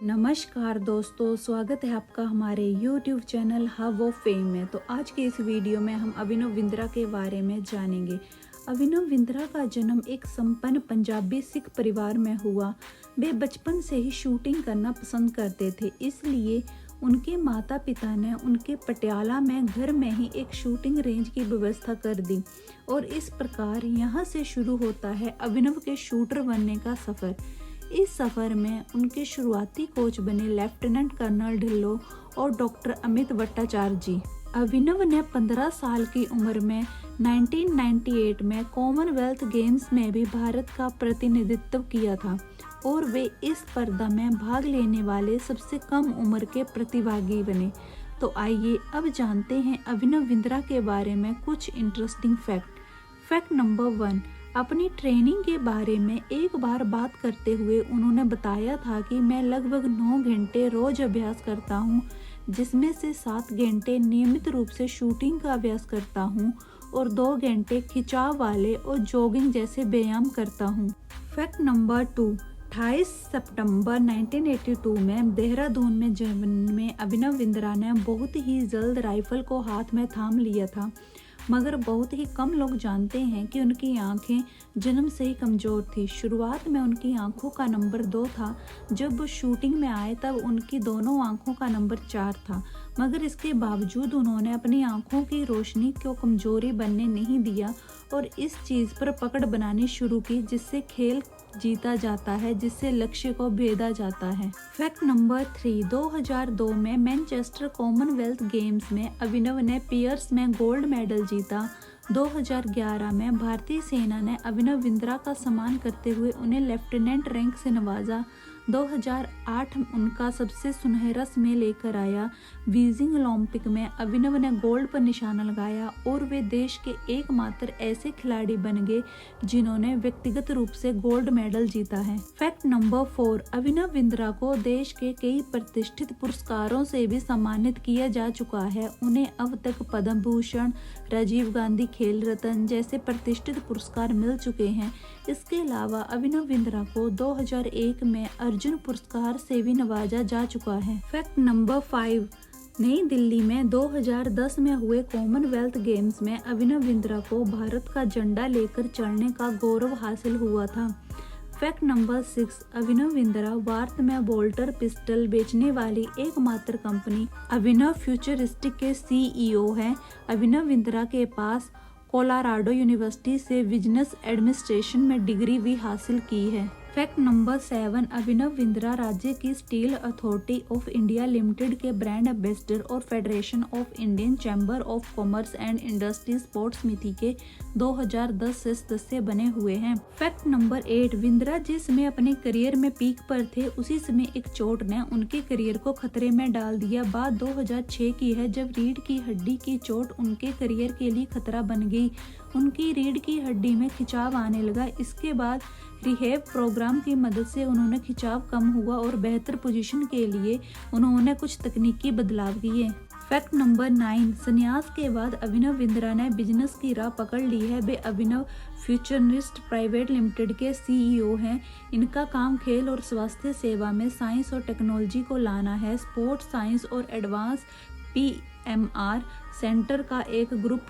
नमस्कार दोस्तों, स्वागत है आपका हमारे YouTube channel hub of fame में। तो आज के इस वीडियो में हम अभिनव बिंद्रा के बारे में जानेंगे। अभिनव बिंद्रा का जन्म एक संपन्न पंजाबी सिख परिवार में हुआ। वे बचपन से ही शूटिंग करना पसंद करते थे, इसलिए उनके माता पिता ने उनके पटियाला में घर में ही एक शूटिंग रेंज की व्यवस्था कर दी और इस प्रकार यहाँ से शुरू होता है अभिनव के शूटर बनने का सफ़र। इस सफ़र में उनके शुरुआती कोच बने लेफ्टिनेंट कर्नल ढिल्लों और डॉक्टर अमित भट्टाचार्य जी। अभिनव ने 15 साल की उम्र में 1998 में कॉमनवेल्थ गेम्स में भी भारत का प्रतिनिधित्व किया था और वे इस स्पर्धा में भाग लेने वाले सबसे कम उम्र के प्रतिभागी बने। तो आइए अब जानते हैं अभिनव बिंद्रा के बारे में कुछ इंटरेस्टिंग फैक्ट नंबर 1। अपनी ट्रेनिंग के बारे में एक बार बात करते हुए उन्होंने बताया था कि मैं लगभग 9 घंटे रोज अभ्यास करता हूँ, जिसमें से 7 घंटे नियमित रूप से शूटिंग का अभ्यास करता हूँ और 2 घंटे खिंचाव वाले और जॉगिंग जैसे व्यायाम करता हूँ। Fact number 2। 28 सितंबर 1982 में देहरादून में जन्मे अभिनव बिंद्रा ने बहुत ही जल्द राइफल को हाथ में थाम लिया था, मगर बहुत ही कम लोग जानते हैं कि उनकी आंखें जन्म से ही कमज़ोर थी। शुरुआत में उनकी आंखों का नंबर 2 था। जब वो शूटिंग में आए तब उनकी दोनों आंखों का नंबर 4 था, मगर इसके बावजूद उन्होंने अपनी आंखों की रोशनी को कमज़ोरी बनने नहीं दिया और इस चीज़ पर पकड़ बनानी शुरू की, जिससे खेल जीता जाता है, जिससे लक्ष्य को भेदा जाता है। Fact number 3। 2002 में मैनचेस्टर कॉमनवेल्थ गेम्स में अभिनव ने पियर्स में गोल्ड मेडल जीता। 2011 में भारतीय सेना ने अभिनव बिंद्रा का सम्मान करते हुए उन्हें लेफ्टिनेंट रैंक से नवाजा। 2008 उनका सबसे सुनहरा समय लेकर आया। बीजिंग ओलंपिक में अभिनव ने गोल्ड पर निशाना लगाया और वे देश के एकमात्र ऐसे खिलाड़ी बन गए जिन्होंने व्यक्तिगत रूप से गोल्ड मेडल जीता है। Fact number 4। अभिनव बिंद्रा को देश के कई प्रतिष्ठित पुरस्कारों से भी सम्मानित किया जा चुका है। उन्हें अब तक पद्म भूषण, राजीव गांधी खेल रत्न जैसे प्रतिष्ठित पुरस्कार मिल चुके हैं। इसके अलावा अभिनव बिंद्रा को 2001 में अर्जुन पुरस्कार से भी नवाजा जा चुका है। Fact number 5। नई दिल्ली में 2010 में हुए कॉमनवेल्थ गेम्स में अभिनव बिंद्रा को भारत का झंडा लेकर चलने का गौरव हासिल हुआ था। Fact number 6। अभिनव बिंद्रा भारत में बोल्टर पिस्टल बेचने वाली एकमात्र कंपनी अभिनव फ्यूचरिस्टिक के CEO हैं। अभिनव बिंद्रा के पास कोलोराडो यूनिवर्सिटी से बिजनेस एडमिनिस्ट्रेशन में डिग्री भी हासिल की है। Fact number 7। अभिनव बिंद्रा राज्य की steel authority of India limited के ब्रांड एम्बेसडर और federation of Indian chamber of commerce and industry sports समिति के 2010 से सदस्य बने हुए हैं। Fact number 8। बिंद्रा जिस समय अपने करियर में पीक पर थे, उसी समय एक चोट ने उनके करियर को खतरे में डाल दिया। बात 2006 की है, जब रीढ़ की हड्डी की चोट उनके करियर के लिए खतरा बन गई। उनकी रीढ़ की हड्डी में खिंचाव आने लगा। इसके बाद रिहैब प्रोग्राम की मदद से उन्होंने खिंचाव कम हुआ और बेहतर पोजीशन के लिए उन्होंने कुछ तकनीकी बदलाव किए। Fact number 9। संन्यास के बाद अभिनव बिंद्रा ने बिजनेस की राह पकड़ ली है। वे अभिनव फ्यूचरिस्ट प्राइवेट लिमिटेड के CEO हैं। इनका काम खेल और स्वास्थ्य सेवा में साइंस और टेक्नोलॉजी को लाना है। स्पोर्ट्स साइंस और एडवांस PMR सेंटर का एक ग्रुप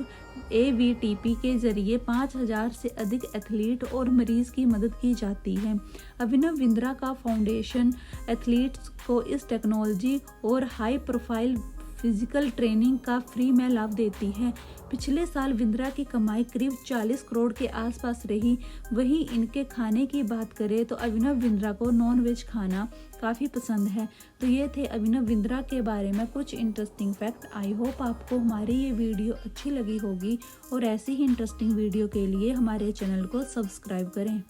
AVTP के जरिए 5000 से अधिक एथलीट और मरीज की मदद की जाती है। अभिनव बिंद्रा का फाउंडेशन एथलीट्स को इस टेक्नोलॉजी और हाई प्रोफाइल फिजिकल ट्रेनिंग का फ्री में लाभ देती है। पिछले साल बिंद्रा की कमाई करीब 40 करोड़ के आसपास रही। वहीं इनके खाने की बात करें तो अभिनव बिंद्रा को नॉन-वेज खाना काफ़ी पसंद है। तो ये थे अभिनव बिंद्रा के बारे में कुछ इंटरेस्टिंग फैक्ट। आई होप आपको हमारी ये वीडियो अच्छी लगी होगी और ऐसी ही इंटरेस्टिंग वीडियो के लिए हमारे चैनल को सब्सक्राइब करें।